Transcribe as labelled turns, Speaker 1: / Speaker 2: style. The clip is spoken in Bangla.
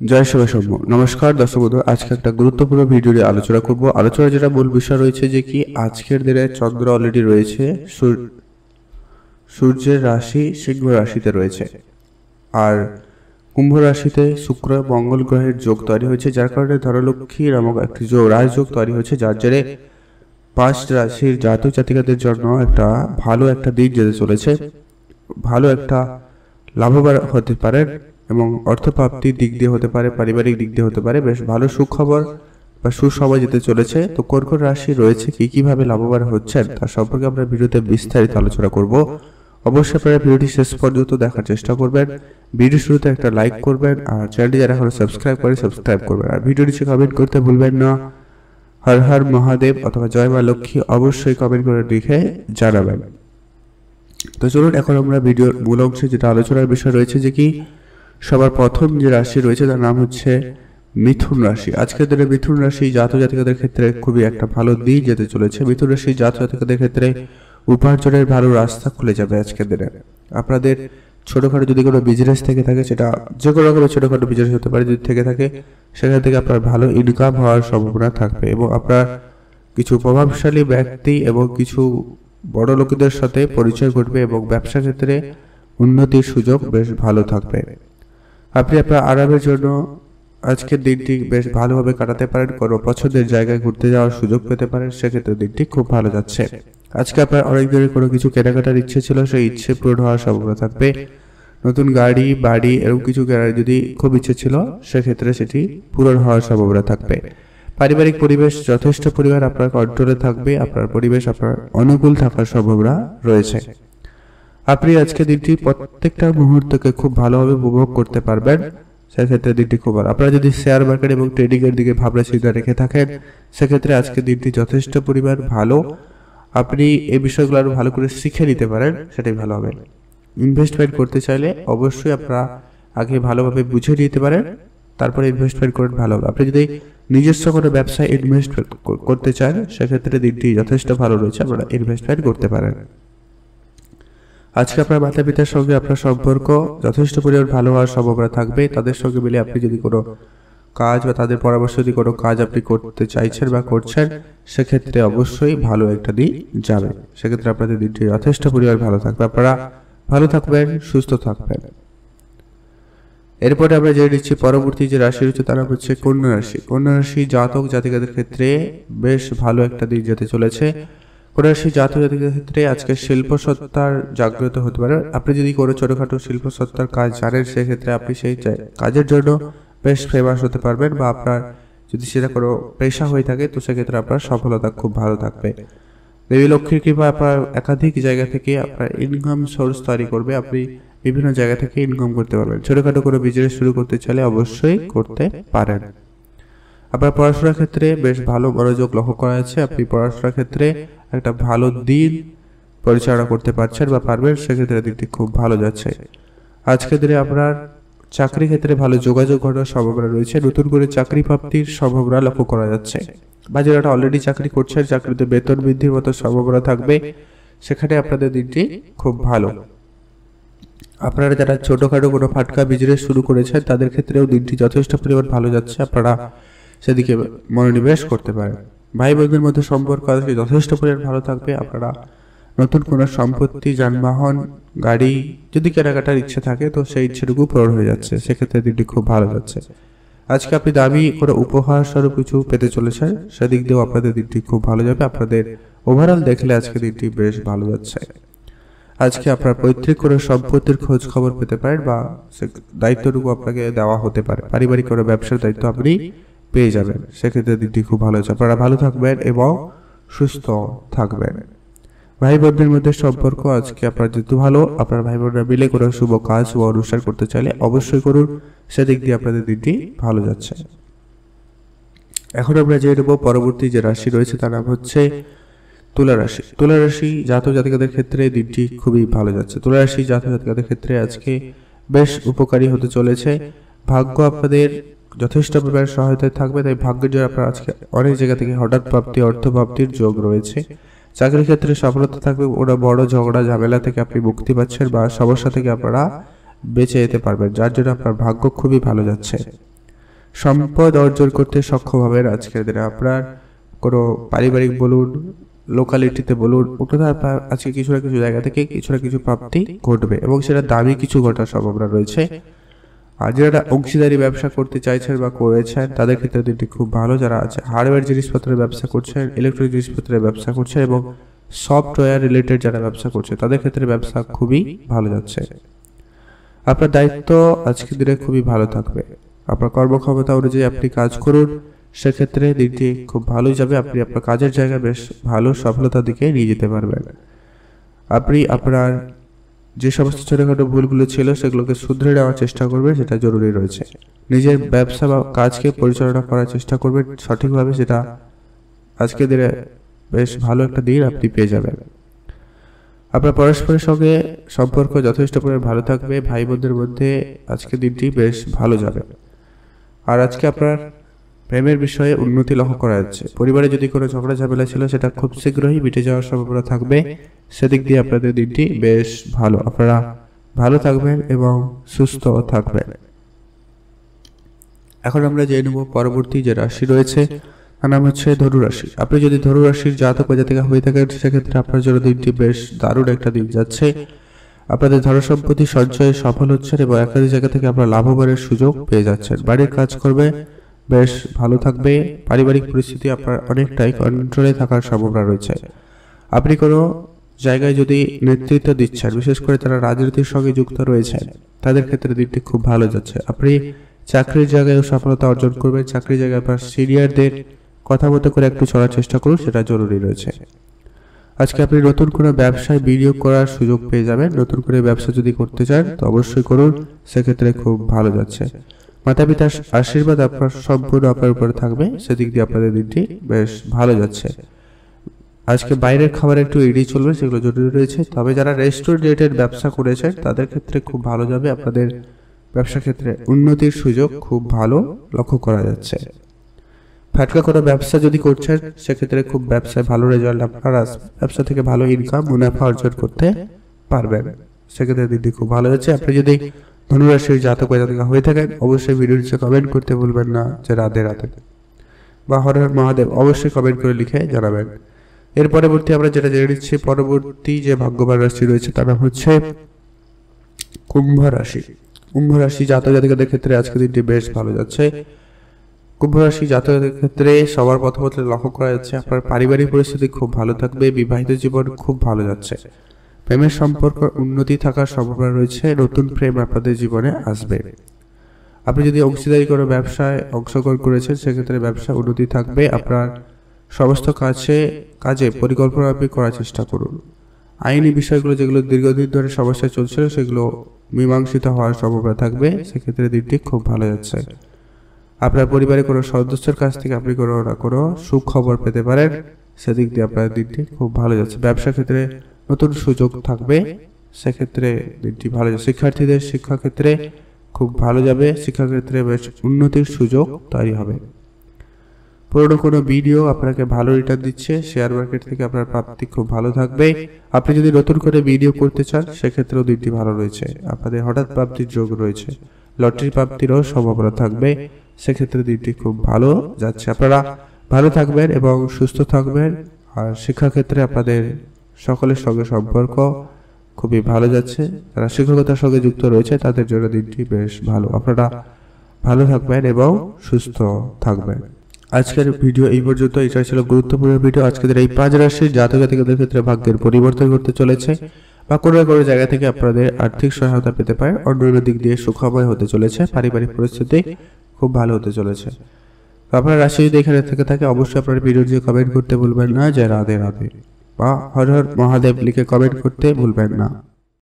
Speaker 1: জয় শিব শম্ভু। নমস্কার দর্শক বন্ধু, আজকে একটা গুরুত্বপূর্ণ ভিডিও নিয়ে আলোচনা করব। আলোচনা যেটা মূল বিষয় রয়েছে যে কি আজকের দিনে চন্দ্র অলরেডি রয়েছে সূর্যের রাশি সিংহ রাশিতে রয়েছে, আর কুম্ভ রাশিতে শুক্র মঙ্গল গ্রহের যোগ তৈরি হয়েছে, যার কারণে ধনলক্ষ্মী নামক একটি রাজযোগ তৈরি হয়েছে, যার জেরে 5 রাশির জাতক জাতিকাদের জন্য একটা ভালো একটা দিন যেতে চলেছে। ভালো একটা লাভবান হতে পারেন এবং অর্থপ্রাপ্তির দিক দিয়ে হতে পারে, পারিবারিক দিক দিয়ে হতে পারে, বেশ ভালো সুখবর বা সুসময় যেতে চলেছে। তো কোন কোন রাশি রয়েছে, কিভাবে লাভবান হচ্ছেন তার সম্পর্কে আমরা ভিডিওতে বিস্তারিত আলোচনা করব। অবশ্যই আপনারা ভিডিওটি শেষ পর্যন্ত দেখার চেষ্টা করবেন। ভিডিও শুরুতে একটা লাইক করবেন, আর চ্যানেলটি যারা এখনো সাবস্ক্রাইব করবেন, আর ভিডিও নিচে কমেন্ট করতে ভুলবেন না হর হর মহাদেব অথবা জয় মা লক্ষ্মী অবশ্যই কমেন্ট করে লিখে জানাবেন। তো চলুন এখন আমরা ভিডিওর মূল অংশে যেটা আলোচনার বিষয় রয়েছে যে কি সবার প্রথম যে রাশি রয়েছে তার নাম হচ্ছে মিথুন রাশি। আজকের দিনে মিথুন রাশি জাতক জাতিকাদের ক্ষেত্রে খুবই একটা ভালো দিন যেতে চলেছে। মিথুন রাশি জাতক জাতিকাদের ক্ষেত্রে উপার্জনের ভালো রাস্তা খুলে যাবে আজকের দিনে। আপনাদের ছোটখাটো যদি কোনো বিজনেস থেকে থাকে, সেটা যে কোনো রকমের ছোটখাটো বিজনেস হতে পারে, যদি থেকে থাকে সেখান থেকে আপনার ভালো ইনকাম হওয়ার সম্ভাবনা থাকবে, এবং আপনার কিছু প্রভাবশালী ব্যক্তি এবং কিছু বড় লোকেদের সাথে পরিচয় ঘটবে, এবং ব্যবসা ক্ষেত্রে উন্নতির সুযোগ বেশ ভালো থাকবে। আপনি আপনার আরামের জন্য আজকের দিনটি বেশ ভালোভাবে কাটাতে পারেন, কোনো পছন্দের জায়গায় ঘুরতে যাওয়ার সুযোগ পেতে পারেন, সেক্ষেত্রে দিনটি খুব ভালো যাচ্ছে। আজকে আপনার অনেক দিনের কোনো কিছু কেনাকাটার ইচ্ছে ছিল, সেই ইচ্ছে পূরণ হওয়ার সম্ভাবনা থাকবে। নতুন গাড়ি বাড়ি এরকম কিছু কেনার যদি খুব ইচ্ছে ছিল, সেক্ষেত্রে সেটি পূরণ হওয়ার সম্ভাবনা থাকবে। পারিবারিক পরিবেশ যথেষ্ট পরিমাণ আপনার কন্ট্রোলে থাকবে, আপনার পরিবেশ আপনার অনুকূল থাকার সম্ভাবনা রয়েছে। আপনি আজকে দিনটি প্রত্যেকটা মুহূর্তকে খুব ভালোভাবে উপভোগ করতে পারবেন, সেক্ষেত্রে দিনটি খুব ভালো। আপনারা যদি শেয়ার মার্কেট এবং ট্রেডিং এর দিকে ভাবনা চিন্তা রেখে থাকেন, সেক্ষেত্রে আজকে দিনটি যথেষ্ট পরিমাণ ভালো। আপনি এই বিষয়গুলো আরো ভালো করে শিখে নিতে পারেন, সেটাই ভালো হবে। ইনভেস্টমেন্ট করতে চাইলে অবশ্যই আপনারা আগে ভালোভাবে বুঝে নিতে পারেন, তারপরে ইনভেস্টমেন্ট করেন ভালো হবে। আপনি যদি নিজস্ব কোনো ব্যবসায় ইনভেস্টমেন্ট করতে চান, সেক্ষেত্রে দিনটি যথেষ্ট ভালো রয়েছে, আপনারা ইনভেস্টমেন্ট করতে পারেন। আজকে আপনার মাতা পিতার সঙ্গে আপনার সম্পর্ক যথেষ্ট পরিমাণ ভালো হওয়ার সম্ভাবনা থাকবে। তাদের সঙ্গে মিলে আপনি যদি কোনো কাজ বা তাদের পরামর্শ যদি কোনো কাজ আপনি করতে চাইছেন বা করছেন, সেক্ষেত্রে অবশ্যই ভালো একটা দিন যাবে। সেক্ষেত্রে আপনাদের দিনটি যথেষ্ট পরিমাণ ভালো থাকবে, আপনারা ভালো থাকবেন, সুস্থ থাকবেন। এরপরে আমরা জেনে নিচ্ছি পরবর্তী যে রাশি রয়েছে তারা হচ্ছে কন্যা রাশি। কন্যা রাশি জাতক জাতিকাদের ক্ষেত্রে বেশ ভালো একটা দিন যেতে চলেছে। কন্যা রাশি জাতক জাতিকাদের ক্ষেত্রে আজকে শিল্প সত্তার জাগ্রত হতে পারে। আপনি যদি কোনো ছোটখাটো শিল্প সত্তার কাজ জানেন, সেক্ষেত্রে আপনি সেই কাজের জন্য বেশ ফেমাস হতে পারবেন, বা আপনার যদি সেটা কোনো পেশা হয়ে থাকে তো সেক্ষেত্রে আপনার সফলতা খুব ভালো থাকবে। দেবী লক্ষ্মীর কৃপা আপনার একাধিক জায়গা থেকে আপনার ইনকাম সোর্স তৈরি করবে, আপনি বিভিন্ন জায়গা থেকে ইনকাম করতে পারবেন। ছোটখাটো কোনো বিজনেস শুরু করতে চাইলে অবশ্যই করতে পারেন। আপনার পড়াশোনার ক্ষেত্রে বেশ ভালো মনোযোগ লক্ষ্য করা যাচ্ছে, আপনি পড়াশোনার ক্ষেত্রে একটা ভালো দিন পরিচালনা করতে পারছেন বা পারবেন, সেক্ষেত্রে দিনটি খুব ভালো যাচ্ছে। আজকের দিনে আপনার চাকরি ক্ষেত্রে ভালো যোগাযোগ ঘটার সম্ভাবনা রয়েছে, নতুন করে চাকরি প্রাপ্তির সম্ভাবনা লক্ষ্য করা যাচ্ছে। বা যারা অলরেডি চাকরি করছেন, চাকরিতে বেতন বৃদ্ধির মতো সম্ভাবনা থাকবে, সেখানে আপনাদের দিনটি খুব ভালো। আপনারা যারা ছোটখাটো কোনো ফাটকা বিজনেস শুরু করেছেন, তাদের ক্ষেত্রেও দিনটি যথেষ্ট পরিমাণ ভালো যাচ্ছে, আপনারা সেদিকে মনোনিবেশ করতে পারেন। ভাই বোনদের মধ্যে সম্পর্ক আজকে যথেষ্ট পরিমাণ ভালো থাকবে। আপনারা নতুন কোনো সম্পত্তি, যানবাহন, গাড়ি যদি কেনাকাটার ইচ্ছে থাকে, তো সেই ইচ্ছেটুকু পূরণ হয়ে যাচ্ছে, সেক্ষেত্রে দিনটি খুব ভালো যাচ্ছে। আজকে আপনি দামি কোনো উপহার স্বরূপ কিছু পেতে চলেছেন, সেদিক দিয়েও আপনাদের দিনটি খুব ভালো যাবে। আপনাদের ওভারঅল দেখলে আজকে দিনটি বেশ ভালো যাচ্ছে। আজকে আপনার পৈতৃক কোনো সম্পত্তির খোঁজ খবর পেতে পারেন, বা দায়িত্বটুকু আপনাকে দেওয়া হতে পারে। পারিবারিক কোনো ব্যবসার দায়িত্ব আপনি পেয়ে যাবেন, সেক্ষেত্রে দিনটি খুব ভালো আছে। আপনারা ভালো থাকবেন এবং সুস্থ থাকবেন। ভাই বোনদের মধ্যে সম্পর্ক আজকে আপনার যেহেতু ভালো, আপনার ভাই বোনরা মিলে কোনো শুভ কাজ বা অনুষ্ঠান করতে চাইলে অবশ্যই করুন, সেদিক দিয়ে আপনাদের দিনটি ভালো যাচ্ছে। এখন আমরা জেনে নেব পরবর্তী যে রাশি রয়েছে তার নাম হচ্ছে তুলা রাশি। তুলা রাশি জাতক জাতিকাদের ক্ষেত্রে দিনটি খুবই ভালো যাচ্ছে। তুলা রাশি জাতক জাতিকাদের ক্ষেত্রে আজকে বেশ উপকারী হতে চলেছে। ভাগ্য আপনাদের যথেষ্ট পরিমাণ সহায়তায় থাকবে, তাই ভাগ্যের জন্য আপনার আজকে অনেক জায়গা থেকে হঠাৎ প্রাপ্তি, অর্থ প্রাপ্তির যোগ রয়েছে। চাকরির ক্ষেত্রে সফলতা থাকবে, ওরা বড় ঝগড়া ঝামেলা থেকে আপনি মুক্তি পাচ্ছেন, বা সমস্যা থেকে আপনারা বেঁচে যেতে পারবেন, যার জন্য আপনার ভাগ্য খুবই ভালো যাচ্ছে। সম্পদ অর্জন করতে সক্ষম হবেন আজকের দিনে। আপনার কোনো পারিবারিক বলুন, লোকালিটিতে বলুন, ওটা আজকে কিছু না কিছু জায়গা থেকে কিছু না কিছু প্রাপ্তি ঘটবে এবং সেটা দামি কিছু ঘটার সম্ভাবনা রয়েছে। আর যারা অংশীদারি ব্যবসা করতে চাইছেন বা করেছেন তাদের ক্ষেত্রে দিনটি খুব ভালো। যারা আছে হার্ডওয়্যার জিনিসপত্রের ব্যবসা করছেন, ইলেকট্রনিক জিনিসপত্রের ব্যবসা করছেন এবং সফটওয়্যার রিলেটেড যারা ব্যবসা করছে তাদের ক্ষেত্রে ব্যবসা খুবই ভালো যাচ্ছে। আপনার দায়িত্ব আজকের দিনে খুবই ভালো থাকবে। আপনার কর্মক্ষমতা অনুযায়ী আপনি কাজ করুন, সেক্ষেত্রে দিনটি খুব ভালোই যাবে। আপনি আপনার কাজের জায়গায় বেশ ভালো সফলতার দিকে নিয়ে যেতে পারবেন। আপনি আপনার যে সমস্ত ছোটখাটো ভুলগুলো ছিল সেগুলোকে শুধরে নেওয়ার চেষ্টা করবেন, সেটা জরুরি রয়েছে। নিজের ব্যবসা বা কাজকে পরিচালনা করার চেষ্টা করবেন সঠিকভাবে, সেটা আজকের দিনে বেশ ভালো একটা দিন আপনি পেয়ে যাবেন। আপনার পরস্পরের সঙ্গে সম্পর্ক যথেষ্ট পরিমাণে ভালো থাকবে, ভাই বোনদের মধ্যে আজকের দিনটি বেশ ভালো যাবে। আর আজকে আপনার প্রেমের বিষয়ে উন্নতি লক্ষ্য করা যাচ্ছে। পরিবারে যদি কোনো ঝগড়া ঝামেলা ছিল সেটা খুব শীঘ্রই মিটে যাওয়ার সম্ভাবনা থাকবে, সেদিক দিয়ে আপনাদের দিনটি বেশ ভালো। আপনারা ভালো থাকবেন এবং সুস্থ থাকবেন। এখন আমরা জেনে নেব পরবর্তী যে রাশি রয়েছে তার নাম হচ্ছে ধনু রাশি। আপনি যদি ধনু রাশির জাতক বা জাতিকা হয়ে থাকেন সেক্ষেত্রে আপনার জন্য দিনটি বেশ দারুণ একটা দিন যাচ্ছে। আপনাদের ধন সম্পত্তি সঞ্চয়ে সফল হচ্ছেন এবং একাধিক জায়গা থেকে আপনার লাভবানের সুযোগ পেয়ে যাচ্ছেন। বাড়ির কাজ করবে বেশ ভালো থাকবে। পারিবারিক পরিস্থিতি আপনার অনেকটাই কন্ট্রোলে থাকার সম্ভাবনা রয়েছে। আপনি কোনো জায়গায় যদি নেতৃত্ব দিচ্ছেন, বিশেষ করে যারা রাজনীতির সঙ্গে যুক্ত রয়েছেন তাদের ক্ষেত্রে দিনটি খুব ভালো যাচ্ছে। আপনি চাকরির জায়গায় সফলতা অর্জন করবেন। চাকরির জায়গায় আপনার সিনিয়রদের কথা মতো করে একটু চলার চেষ্টা করুন, সেটা জরুরি রয়েছে। আজকে আপনি নতুন কোনো ব্যবসায় বিনিয়োগ করার সুযোগ পেয়ে যাবেন। নতুন করে ব্যবসা যদি করতে চান তো অবশ্যই করুন, সেক্ষেত্রে খুব ভালো যাচ্ছে। মাতা পিতার আশীর্বাদ আপনার সম্পূর্ণ আপনার উপরে থাকবে, সেদিক দিয়ে আপনাদের দিনটি বেশ ভালো যাচ্ছে। আজকে বাইরের খাবার একটু এড়িয়ে চলবে, সেগুলো জরুরি রয়েছে। তবে যারা রেস্টুরেন্ট রিলেটেড ব্যবসা করেছেন তাদের ক্ষেত্রে খুব ভালো যাবে। আপনাদের ব্যবসা ক্ষেত্রে উন্নতির সুযোগ খুব ভালো লক্ষ্য করা যাচ্ছে। ফাটকা কোনো ব্যবসা যদি করছেন সেক্ষেত্রে খুব ব্যবসায় ভালো রেজাল্ট, আপনারা ব্যবসা থেকে ভালো ইনকাম মুনাফা অর্জন করতে পারবেন, সেক্ষেত্রে দিনটি খুব ভালো যাচ্ছে। আপনি যদি ধনুরাশির জাতক বা জাতিকা হয়ে থাকেন অবশ্যই ভিডিওর নিচে কমেন্ট করতে ভুলবেন না যে রাধে রাধে বা হর হর মহাদেব, অবশ্যই কমেন্ট করে লিখে জানাবেন। এর পরবর্তী আমরা যেটা জেনে নিচ্ছি, পরবর্তী যে ভাগ্যবান রাশি রয়েছে তার নাম হচ্ছে কুম্ভ রাশি। কুম্ভ রাশি জাতক জাতিকাদের ক্ষেত্রে আজকের দিনটি বেশ ভালো যাচ্ছে। কুম্ভ রাশি জাতকদের ক্ষেত্রে সবার প্রথমত লক্ষ্য করা যাচ্ছে আপনার পারিবারিক পরিস্থিতি খুব ভালো থাকবে। বিবাহিত জীবন খুব ভালো যাচ্ছে। প্রেমের সম্পর্ক উন্নতি থাকার সম্ভাবনা রয়েছে। নতুন প্রেম আপনাদের জীবনে আসবে। আপনি যদি অংশীদারি কোনো ব্যবসায় অংশগ্রহণ করেছেন সেক্ষেত্রে ব্যবসা উন্নতি থাকবে। আপনার সমস্ত কাজে পরিকল্পনা আপনি করার চেষ্টা করুন। আইনি বিষয়গুলো যেগুলো দীর্ঘদিন ধরে সমস্যা চলছিল সেগুলো মীমাংসিত হওয়ার সম্ভাবনা থাকবে, সেক্ষেত্রে দিনটি খুব ভালো যাচ্ছে। আপনার পরিবারের কোনো সদস্যের কাছ থেকে আপনি কোনো না কোনো সুখবর পেতে পারেন, সেদিক দিয়ে আপনার দিনটি খুব ভালো যাচ্ছে। ব্যবসা ক্ষেত্রে নতুন সুযোগ থাকবে, সেক্ষেত্রে দিনটি ভালো যাচ্ছে। শিক্ষার্থীদের শিক্ষাক্ষেত্রে খুব ভালো যাবে। শিক্ষাক্ষেত্রে বেশ উন্নতির সুযোগ তৈরি হবে। পুরোনো কোনো ভিডিও আপনাকে ভালো রিটার্ন দিচ্ছে, শেয়ার মার্কেট থেকে আপনার প্রাপ্তি খুব ভালো থাকবে। আপনি যদি নতুন করে ভিডিও করতে চান সেক্ষেত্রেও দিনটি ভালো রয়েছে। আপনাদের হঠাৎ প্রাপ্তির যোগ রয়েছে, লটারি প্রাপ্তিরও সম্ভাবনা থাকবে, সেক্ষেত্রে দিনটি খুব ভালো যাচ্ছে। আপনারা ভালো থাকবেন এবং সুস্থ থাকবেন। আর শিক্ষাক্ষেত্রে আপনাদের সকলের সঙ্গে সম্পর্ক খুবই ভালো যাচ্ছে। যারা শিক্ষকতার সঙ্গে যুক্ত রয়েছে তাদের জন্য দিনটি বেশ ভালো। আপনারা ভালো থাকবেন এবং সুস্থ থাকবেন। আজকের ভিডিও এই পর্যন্ত। এটা ছিল গুরুত্বপূর্ণ ভিডিও। আজকের এই 5 রাশির জাতক জাতিকাদের ক্ষেত্রে ভাগ্যের পরিবর্তন করতে চলেছে বা কোনো না কোনো জায়গা থেকে আপনাদের আর্থিক সহায়তা পেতে পারে, অন্যান্য দিক দিয়ে সুখময় হতে চলেছে, পারিবারিক পরিস্থিতি খুব ভালো হতে চলেছে। আপনার রাশি যদি এখানে থেকে থাকে অবশ্যই আপনার ভিডিও দিয়ে কমেন্ট করতে ভুলবেন না যে রাধে রাধে বা হর হর মহাদেব লিখে কমেন্ট করতে ভুলবেন না।